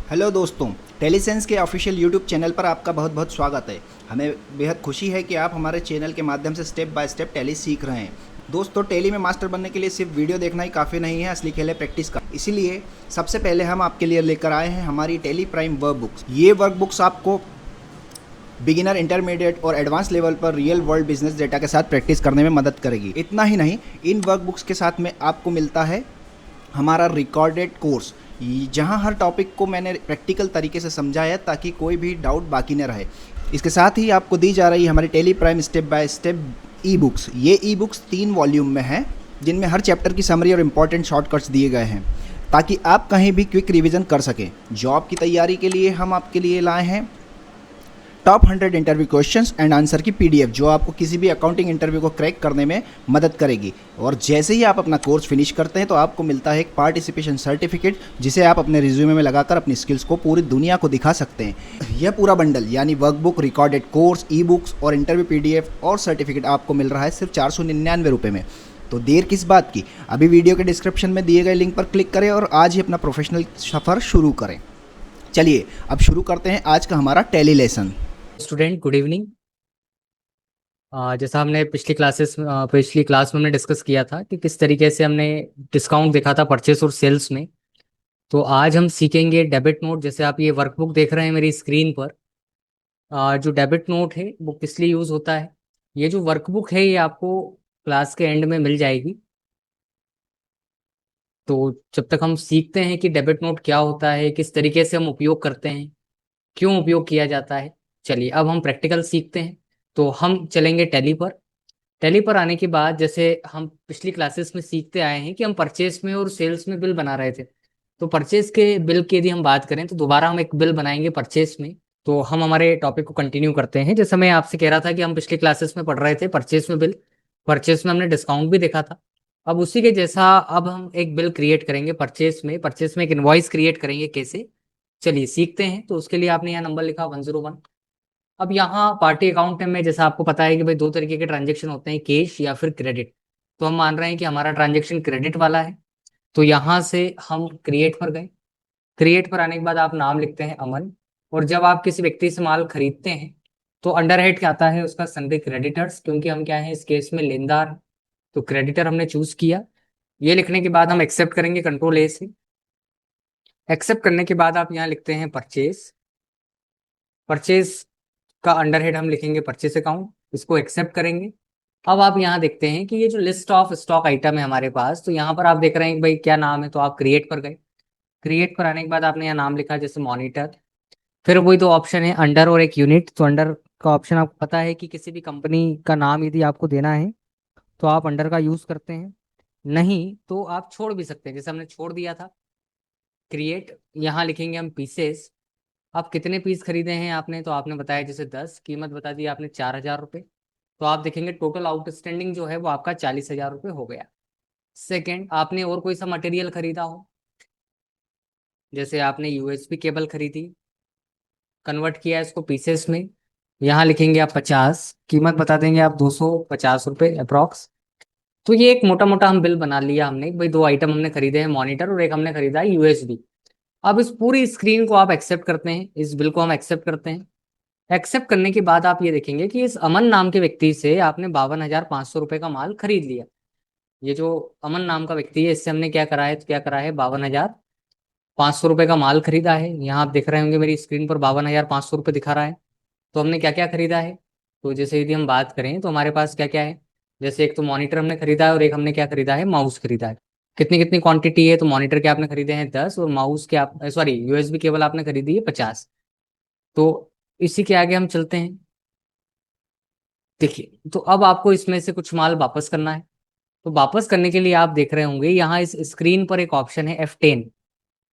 Hello दोस्तों, टेलीसेंस के official YouTube channel पर आपका बहुत बहुत स्वागत है। हमें बेहद खुशी है कि आप हमारे चैनल के माध्यम से स्टेप बाय स्टेप टैली सीख रहे हैं। दोस्तों, टैली में मास्टर बनने के लिए सिर्फ वीडियो देखना ही काफ़ी नहीं है, असली खेल है प्रैक्टिस का। इसीलिए सबसे पहले हम आपके लिए लेकर आए हैं हमारी टैली प्राइम वर्क बुक्स। ये वर्क बुक्स आपको बिगिनर, इंटरमीडिएट और एडवांस लेवल पर रियल वर्ल्ड बिजनेस डेटा के साथ प्रैक्टिस करने में मदद करेगी। इतना ही नहीं, इन वर्क बुक्स के साथ में आपको मिलता है हमारा रिकॉर्डेड कोर्स, जहां हर टॉपिक को मैंने प्रैक्टिकल तरीके से समझाया ताकि कोई भी डाउट बाकी न रहे। इसके साथ ही आपको दी जा रही है हमारी Tally Prime step by step e books. ये ई बुक्स 3 वॉल्यूम में हैं, जिनमें हर चैप्टर की समरी और इम्पॉर्टेंट शॉर्टकट्स दिए गए हैं ताकि आप कहीं भी क्विक रिवीजन कर सकें। जॉब की तैयारी के लिए हम आपके लिए लाए हैं top 100 interview questions and answer की पीडीएफ, जो आपको किसी भी अकाउंटिंग इंटरव्यू को क्रैक करने में मदद करेगी। और जैसे ही आप अपना कोर्स फिनिश करते हैं तो आपको मिलता है एक पार्टिसिपेशन सर्टिफिकेट, जिसे आप अपने रिज्यूमे में लगाकर अपनी स्किल्स को पूरी दुनिया को दिखा सकते हैं। यह पूरा बंडल यानी workbook, recorded course, e books और इंटरव्यू पीडीएफ और सर्टिफिकेट आपको मिल रहा है सिर्फ 499 रुपये में। तो देर किस बात की, अभी वीडियो के डिस्क्रिप्शन में दिए गए लिंक पर क्लिक करें और आज ही अपना प्रोफेशनल सफ़र शुरू करें। चलिए अब शुरू करते हैं आज का हमारा tally lesson. Student good evening. जैसा हमने पिछली क्लास में हमने डिस्कस किया था कि किस तरीके से हमने डिस्काउंट देखा था परचेस और सेल्स में। तो आज हम सीखेंगे डेबिट नोट। जैसे आप ये वर्कबुक देख रहे हैं मेरी स्क्रीन पर, जो डेबिट नोट है वो किस लिए यूज़ होता है। ये जो वर्कबुक है ये आपको क्लास के एंड में मिल जाएगी। तो जब तक हम सीखते हैं कि डेबिट नोट क्या होता है, किस तरीके से हम उपयोग करते हैं, क्यों उपयोग किया जाता है, चलिए अब हम प्रैक्टिकल सीखते हैं। तो हम चलेंगे टैली पर। टैली पर आने के बाद जैसे हम पिछली क्लासेस में सीखते आए हैं कि हम परचेस में और सेल्स में बिल बना रहे थे। तो परचेस के बिल की यदि हम बात करें तो दोबारा हम एक बिल बनाएंगे परचेस में। तो हम हमारे टॉपिक को कंटिन्यू करते हैं। जैसे मैं आपसे कह रहा था कि हम पिछली क्लासेस में पढ़ रहे थे परचेस में बिल, परचेस में हमने डिस्काउंट भी देखा था। अब उसी के जैसा अब हम एक बिल क्रिएट करेंगे परचेस में एक इनवॉइस क्रिएट करेंगे कैसे, चलिए सीखते हैं। तो उसके लिए आपने यहाँ नंबर लिखा 101। अब यहाँ पार्टी अकाउंट में जैसा आपको पता है कि भाई दो तरीके के ट्रांजेक्शन होते हैं, कैश या फिर क्रेडिट। तो हम मान रहे हैं कि हमारा ट्रांजेक्शन क्रेडिट वाला है। तो यहाँ से हम क्रिएट पर गए। क्रिएट पर आने के बाद आप नाम लिखते हैं अमन। और जब आप किसी व्यक्ति से माल खरीदते हैं तो अंडर हेड क्या आता है उसका, सन्डे क्रेडिटर्स, क्योंकि हम क्या है इस केस में लेनदार। तो क्रेडिटर हमने चूज किया। ये लिखने के बाद हम एक्सेप्ट करेंगे कंट्रोल ए से। एक्सेप्ट करने के बाद आप यहाँ लिखते हैं परचेज। परचेज का अंडर हेड हम लिखेंगे परचेस अकाउंट, इसको एक्सेप्ट करेंगे। अब आप यहाँ देखते हैं कि ये जो लिस्ट ऑफ स्टॉक आइटम है हमारे पास, तो यहाँ पर आप देख रहे हैं कि भाई क्या नाम है, तो आप क्रिएट पर गए। क्रिएट पर आने के बाद आपने यहाँ नाम लिखा जैसे मॉनिटर। फिर वही दो ऑप्शन है, अंडर और एक यूनिट। तो अंडर का ऑप्शन आपको पता है कि किसी भी कंपनी का नाम यदि आपको देना है तो आप अंडर का यूज करते हैं, नहीं तो आप छोड़ भी सकते हैं, जैसे हमने छोड़ दिया था। क्रिएट, यहाँ लिखेंगे हम पीसेस। आप कितने पीस खरीदे हैं आपने, तो आपने बताया जैसे 10, कीमत बता दी आपने 4,000 रुपये। तो आप देखेंगे टोटल आउटस्टैंडिंग जो है वो आपका 40,000 रुपये हो गया। सेकंड, आपने और कोई सा मटेरियल खरीदा हो, जैसे आपने यूएसबी केबल खरीदी, कन्वर्ट किया इसको पीसेस में, यहाँ लिखेंगे आप 50, कीमत बता देंगे आप 250 रुपये अप्रॉक्स। तो ये एक मोटा मोटा हम बिल बना लिया हमने, भाई दो आइटम हमने खरीदे हैं, मॉनिटर और एक हमने खरीदा है यूएसबी। अब इस पूरी स्क्रीन को आप एक्सेप्ट करते हैं, इस बिल को हम एक्सेप्ट करते हैं। एक्सेप्ट करने के बाद आप ये देखेंगे कि इस अमन नाम के व्यक्ति से आपने 52,500 रुपये का माल खरीद लिया। ये जो अमन नाम का व्यक्ति है इससे हमने क्या करा है, तो क्या करा है 52,500 रुपये का माल खरीदा है। यहाँ आप देख रहे होंगे मेरी स्क्रीन पर 52,500 रुपये दिखा रहा है। तो हमने क्या क्या खरीदा है, तो जैसे यदि हम बात करें तो हमारे पास क्या क्या है, जैसे एक तो मॉनिटर हमने खरीदा है और एक हमने क्या खरीदा है, माउस खरीदा है। कितनी कितनी क्वांटिटी है, तो मॉनिटर के आपने खरीदे हैं 10 और माउस के आप सॉरी यूएसबी केबल आपने खरीदी है 50। तो इसी के आगे हम चलते हैं। देखिए, तो अब आपको इसमें से कुछ माल वापस करना है। तो वापस करने के लिए आप देख रहे होंगे यहाँ इस स्क्रीन पर एक ऑप्शन है F10।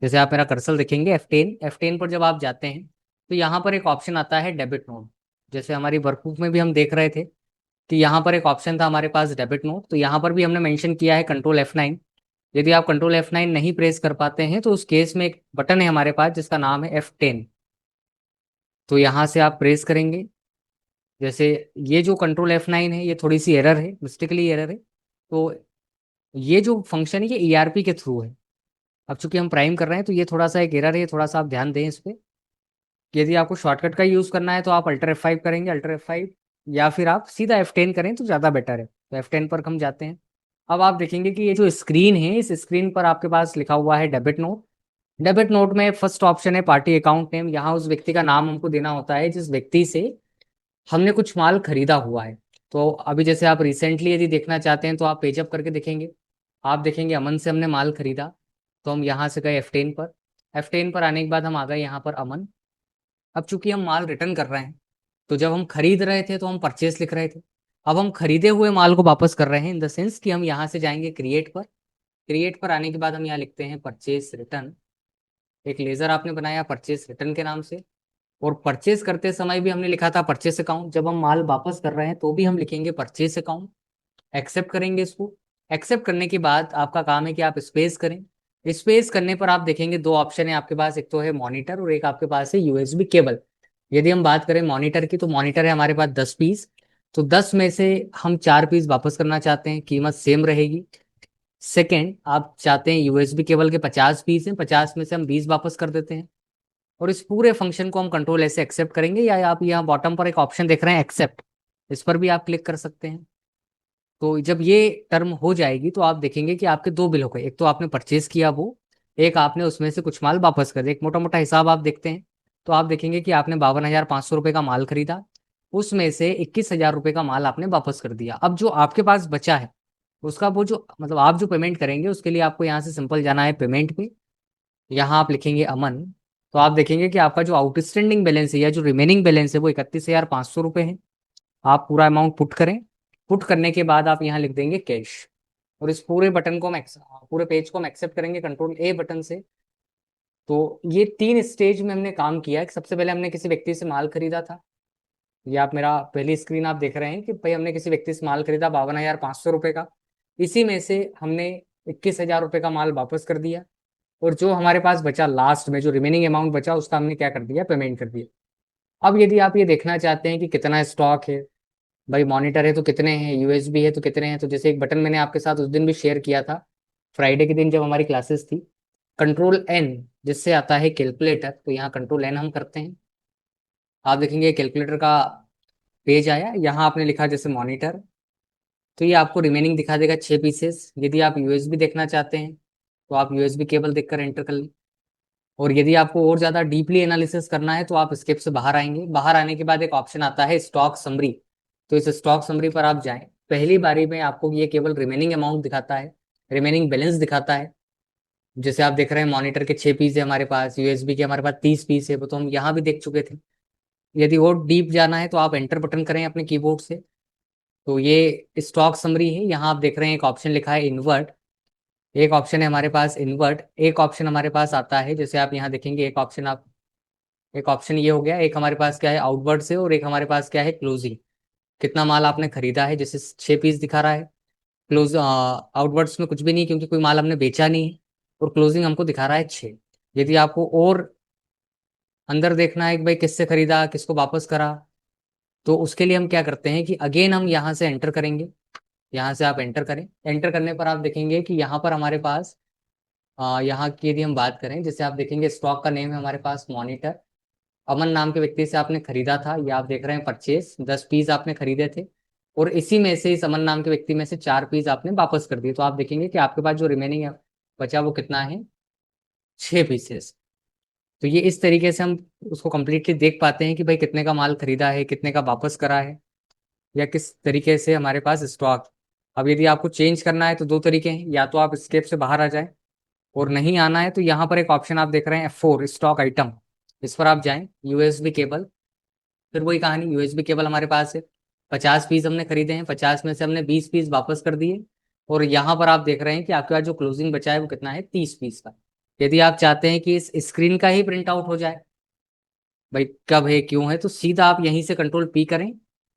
जैसे आप मेरा कर्सर देखेंगे F10 पर जब आप जाते हैं तो यहाँ पर एक ऑप्शन आता है डेबिट नोट। जैसे हमारी वर्कबुक में भी हम देख रहे थे कि यहाँ पर एक ऑप्शन था हमारे पास डेबिट नोट, तो यहाँ पर भी हमने मेंशन किया है कंट्रोल F9। यदि आप कंट्रोल F9 नहीं प्रेस कर पाते हैं तो उस केस में एक बटन है हमारे पास जिसका नाम है F10। तो यहाँ से आप प्रेस करेंगे। जैसे ये जो कंट्रोल F9 है ये थोड़ी सी एरर है, मिस्टेकली एरर है। तो ये जो फंक्शन है ये ERP के थ्रू है। अब चूंकि हम प्राइम कर रहे हैं तो ये थोड़ा सा एक एरर है, थोड़ा सा आप ध्यान दें इस पे। यदि आपको शॉर्टकट का यूज़ करना है तो आप अल्टर F5 करेंगे, अल्टर F5, या फिर आप सीधा F10 करें तो ज़्यादा बेटर है। तो F10 पर हम जाते हैं। अब आप देखेंगे कि ये जो स्क्रीन है, इस स्क्रीन पर आपके पास लिखा हुआ है डेबिट नोट। डेबिट नोट में फर्स्ट ऑप्शन है पार्टी अकाउंट नेम। यहाँ उस व्यक्ति का नाम हमको देना होता है जिस व्यक्ति से हमने कुछ माल खरीदा हुआ है। तो अभी जैसे आप रिसेंटली यदि देखना चाहते हैं तो आप पेजअप करके देखेंगे, आप देखेंगे अमन से हमने माल खरीदा। तो हम यहाँ से गए F10 पर। F10 पर आने के बाद हम आ गए यहाँ पर अमन। अब चूंकि हम माल रिटर्न कर रहे हैं, तो जब हम खरीद रहे थे तो हम परचेस लिख रहे थे। अब हम खरीदे हुए माल को वापस कर रहे हैं, इन द सेंस कि हम यहाँ से जाएंगे क्रिएट पर। क्रिएट पर आने के बाद हम यहाँ लिखते हैं परचेस रिटर्न। एक लेजर आपने बनाया परचेस रिटर्न के नाम से। और परचेस करते समय भी हमने लिखा था परचेस अकाउंट। जब हम माल वापस कर रहे हैं तो भी हम लिखेंगे परचेस अकाउंट। एक्सेप्ट करेंगे इसको। एक्सेप्ट करने के बाद आपका काम है कि आप स्पेस करें। स्पेस करने पर आप देखेंगे दो ऑप्शन है आपके पास, एक तो है मॉनिटर और एक आपके पास है यूएसबी केबल। यदि हम बात करें मॉनिटर की, तो मॉनिटर है हमारे पास 10 पीस। तो 10 में से हम 4 पीस वापस करना चाहते हैं, कीमत सेम रहेगी। सेकेंड, आप चाहते हैं यूएसबी केबल के 50 पीस हैं, 50 में से हम 20 वापस कर देते हैं। और इस पूरे फंक्शन को हम कंट्रोल ऐसे एक्सेप्ट करेंगे, या आप यहाँ बॉटम पर एक ऑप्शन देख रहे हैं एक्सेप्ट, इस पर भी आप क्लिक कर सकते हैं। तो जब ये टर्म हो जाएगी तो आप देखेंगे कि आपके दो बिल हो गए, एक तो आपने परचेज किया वो, एक आपने उसमें से कुछ माल वापस कर दिया। एक मोटा मोटा हिसाब आप देखते हैं तो आप देखेंगे कि आपने 52,500 रुपये का माल खरीदा, उसमें से 21,000 रुपये का माल आपने वापस कर दिया। अब जो आपके पास बचा है उसका वो जो मतलब आप जो पेमेंट करेंगे उसके लिए आपको यहाँ से सिंपल जाना है पेमेंट पे। यहाँ आप लिखेंगे अमन। तो आप देखेंगे कि आपका जो आउटस्टैंडिंग बैलेंस है या जो रिमेनिंग बैलेंस है वो 31,500 रुपये है। आप पूरा अमाउंट पुट करें। पुट करने के बाद आप यहाँ लिख देंगे कैश। और इस पूरे बटन को हम पूरे पेज को हम एक्सेप्ट करेंगे कंट्रोल A बटन से। तो ये 3 स्टेज में हमने काम किया है। सबसे पहले हमने किसी व्यक्ति से माल खरीदा था। ये आप मेरा पहली स्क्रीन आप देख रहे हैं कि भाई हमने किसी व्यक्ति से माल खरीदा 52,500 रुपये का। इसी में से हमने 21,000 रुपये का माल वापस कर दिया। और जो हमारे पास बचा लास्ट में, जो रिमेनिंग अमाउंट बचा, उसका हमने क्या कर दिया, पेमेंट कर दिया। अब यदि आप ये देखना चाहते हैं कि कितना स्टॉक है, भाई मॉनिटर है तो कितने हैं, यूएसबी है तो कितने हैं, तो जैसे एक बटन मैंने आपके साथ उस दिन भी शेयर किया था, फ्राइडे के दिन जब हमारी क्लासेस थी, कंट्रोल N, जिससे आता है कैलकुलेटर। तो यहाँ कंट्रोल N हम करते हैं। आप देखेंगे कैलकुलेटर का पेज आया, यहाँ आपने लिखा जैसे मॉनिटर, तो ये आपको रिमेनिंग दिखा देगा 6 पीसेस। यदि आप यूएसबी देखना चाहते हैं तो आप यूएसबी केबल देखकर एंटर कर लें। और यदि आपको और ज़्यादा डीपली एनालिसिस करना है तो आप स्केप से बाहर आएंगे। बाहर आने के बाद एक ऑप्शन आता है स्टॉक समरी। तो इस स्टॉक समरी पर आप जाएं। पहली बारी में आपको ये केवल रिमेनिंग अमाउंट दिखाता है, रिमेनिंग बैलेंस दिखाता है। जैसे आप देख रहे हैं मॉनिटर के 6 पीस है हमारे पास, यूएसबी के हमारे पास 30 पीस है, वो तो हम यहाँ भी देख चुके थे। यदि और डीप जाना है तो आप एंटर बटन करें अपने कीबोर्ड से। तो ये स्टॉक समरी है। यहाँ आप देख रहे हैं एक ऑप्शन लिखा है इन्वर्ट। एक ऑप्शन है हमारे पास इन्वर्ट, एक ऑप्शन हमारे पास आता है, जैसे आप यहाँ देखेंगे एक ऑप्शन ये हो गया, एक हमारे पास क्या है आउटवर्ड से, और एक हमारे पास क्या है क्लोजिंग। कितना माल आपने खरीदा है, जैसे 6 पीस दिखा रहा है। क्लोज आउटवर्ड्स में कुछ भी नहीं क्योंकि कोई माल हमने बेचा नहीं है। और क्लोजिंग हमको दिखा रहा है 6। यदि आपको और अंदर देखना है कि भाई किससे खरीदा, किसको वापस करा, तो उसके लिए हम क्या करते हैं कि अगेन हम यहाँ से एंटर करेंगे। यहाँ से आप एंटर करें। एंटर करने पर आप देखेंगे कि यहाँ पर हमारे पास यहाँ की यदि हम बात करें, जैसे आप देखेंगे स्टॉक का नेम है हमारे पास मॉनिटर। अमन नाम के व्यक्ति से आपने खरीदा था, ये आप देख रहे हैं परचेस, 10 पीस आपने खरीदे थे। और इसी में से, इस अमन नाम के व्यक्ति में से 4 पीस आपने वापस कर दिए। तो आप देखेंगे कि आपके पास जो रिमेनिंग है बचा वो कितना है, 6 पीसेस। तो ये इस तरीके से हम उसको कम्प्लीटली देख पाते हैं कि भाई कितने का माल खरीदा है, कितने का वापस करा है, या किस तरीके से हमारे पास स्टॉक। अब यदि आपको चेंज करना है तो दो तरीके हैं, या तो आप स्केप से बाहर आ जाएं, और नहीं आना है तो यहाँ पर एक ऑप्शन आप देख रहे हैं F4 स्टॉक आइटम, इस पर आप जाएं। यूएसबी केबल, फिर वही कहानी, यूएसबी केबल हमारे पास है। 50 पीस हमने खरीदे हैं, 50 में से हमने 20 पीस वापस कर दिए। और यहाँ पर आप देख रहे हैं कि आपके पास जो क्लोजिंग बचा है वो कितना है, 30 पीस का। यदि आप चाहते हैं कि इस स्क्रीन का ही प्रिंट आउट हो जाए, भाई कब है क्यों है, तो सीधा आप यहीं से कंट्रोल P करें।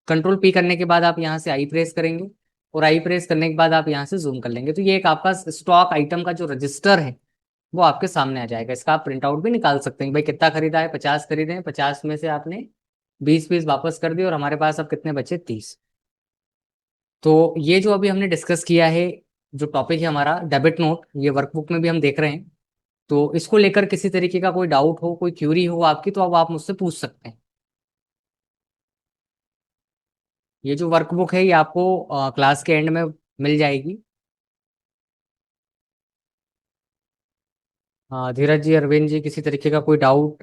कंट्रोल P करने के बाद आप यहाँ से आई प्रेस करेंगे, और आई प्रेस करने के बाद आप यहाँ से जूम कर लेंगे। तो ये एक आपका स्टॉक आइटम का जो रजिस्टर है वो आपके सामने आ जाएगा। इसका आप प्रिंट आउट भी निकाल सकते हैं। भाई कितना खरीदा है, 50 खरीदे हैं, 50 में से आपने 20 पीस वापस कर दिए, और हमारे पास अब कितने बचे, 30। तो ये जो अभी हमने डिस्कस किया है, जो टॉपिक है हमारा डेबिट नोट, ये वर्कबुक में भी हम देख रहे हैं। तो इसको लेकर किसी तरीके का कोई डाउट हो, कोई क्यूरी हो आपकी, तो अब आप मुझसे पूछ सकते हैं। ये जो वर्कबुक है ये आपको क्लास के एंड में मिल जाएगी। धीरज जी, अरविंद जी, किसी तरीके का कोई डाउट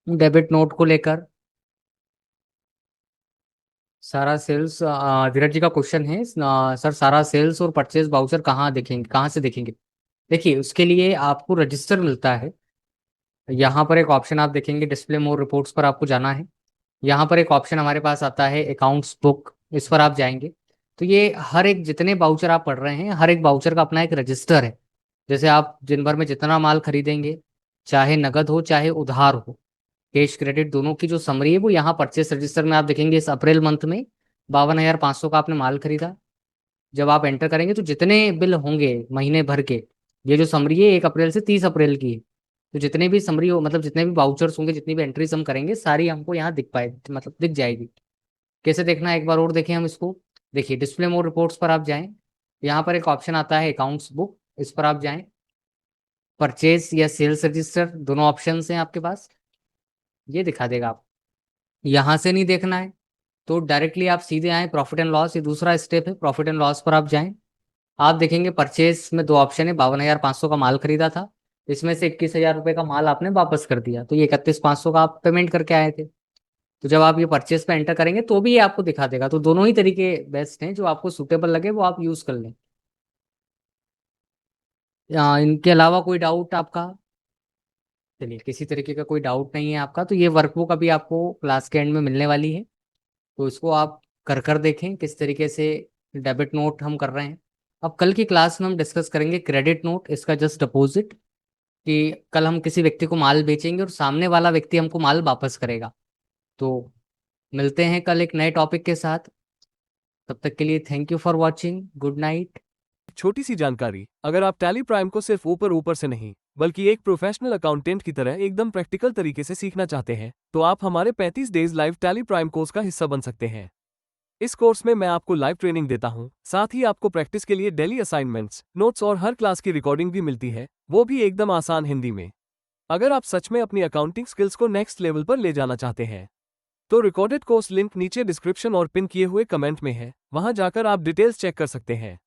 डेबिट नोट को लेकर? सारा सेल्स, धीरज जी का क्वेश्चन है, सर सारा सेल्स और परचेज वाउचर कहाँ देखेंगे, कहाँ से देखेंगे? देखिए, उसके लिए आपको रजिस्टर मिलता है। यहाँ पर एक ऑप्शन आप देखेंगे, डिस्प्ले मोर रिपोर्ट्स पर आपको जाना है। यहाँ पर एक ऑप्शन हमारे पास आता है अकाउंट्स बुक, इस पर आप जाएंगे। तो ये हर एक जितने बाउचर आप पढ़ रहे हैं, हर एक बाउचर का अपना एक रजिस्टर है। जैसे आप दिन भर में जितना माल खरीदेंगे, चाहे नगद हो चाहे उधार हो, कैश क्रेडिट दोनों की जो समरी है वो यहाँ परचेस रजिस्टर में आप देखेंगे। इस अप्रैल मंथ में 52,500 का आपने माल खरीदा। जब आप एंटर करेंगे तो जितने बिल होंगे महीने भर के, ये जो समरी है 1 अप्रैल से 30 अप्रैल की है। तो जितने भी समरी हो, मतलब जितने भी वाउचर्स होंगे, जितनी भी एंट्रीज हम करेंगे, सारी हमको यहाँ दिख पाए, मतलब दिख जाएगी। कैसे देखना है एक बार और देखें हम इसको। देखिए, डिस्प्ले मोर रिपोर्ट्स पर आप जाएं। यहाँ पर एक ऑप्शन आता है अकाउंट्स बुक, इस पर आप जाएं। परचेज या सेल्स रजिस्टर दोनों ऑप्शन हैं आपके पास, ये दिखा देगा आप। यहाँ से नहीं देखना है तो डायरेक्टली आप सीधे आए प्रॉफिट एंड लॉस, ये दूसरा स्टेप है, प्रॉफिट एंड लॉस पर आप जाएं। आप देखेंगे परचेज में दो ऑप्शन है, 52,500 का माल खरीदा था, इसमें से 21,000 रुपये का माल आपने वापस कर दिया, तो ये 31,500 का आप पेमेंट करके आए थे। तो जब आप ये परचेज पे एंटर करेंगे तो भी ये आपको दिखा देगा। तो दोनों ही तरीके बेस्ट हैं, जो आपको सूटेबल लगे वो आप यूज कर लें। इनके अलावा कोई डाउट आपका? चलिए, किसी तरीके का कोई डाउट नहीं है आपका, तो ये वर्कबुक अभी आपको क्लास के एंड में मिलने वाली है। तो इसको आप कर देखें किस तरीके से डेबिट नोट हम कर रहे हैं। अब कल की क्लास में हम डिस्कस करेंगे क्रेडिट नोट, इसका जस्ट अपोजिट, कि कल हम किसी व्यक्ति को माल बेचेंगे और सामने वाला व्यक्ति हमको माल वापस करेगा। तो मिलते हैं कल एक नए टॉपिक के साथ। तब तक के लिए thank you for watching, good night. छोटी सी जानकारी, अगर आप टैली प्राइम को सिर्फ ऊपर ऊपर से नहीं बल्कि एक प्रोफेशनल अकाउंटेंट की तरह एकदम प्रैक्टिकल तरीके से सीखना चाहते हैं तो आप हमारे 35 days live tally prime course का हिस्सा बन सकते हैं। इस कोर्स में मैं आपको लाइव ट्रेनिंग देता हूं, साथ ही आपको प्रैक्टिस के लिए डेली असाइनमेंट्स, नोट्स और हर क्लास की रिकॉर्डिंग भी मिलती है, वो भी एकदम आसान हिंदी में। अगर आप सच में अपनी अकाउंटिंग स्किल्स को नेक्स्ट लेवल पर ले जाना चाहते हैं तो रिकॉर्डेड कोर्स लिंक नीचे डिस्क्रिप्शन और पिन किए हुए कमेंट में है, वहां जाकर आप डिटेल्स चेक कर सकते हैं।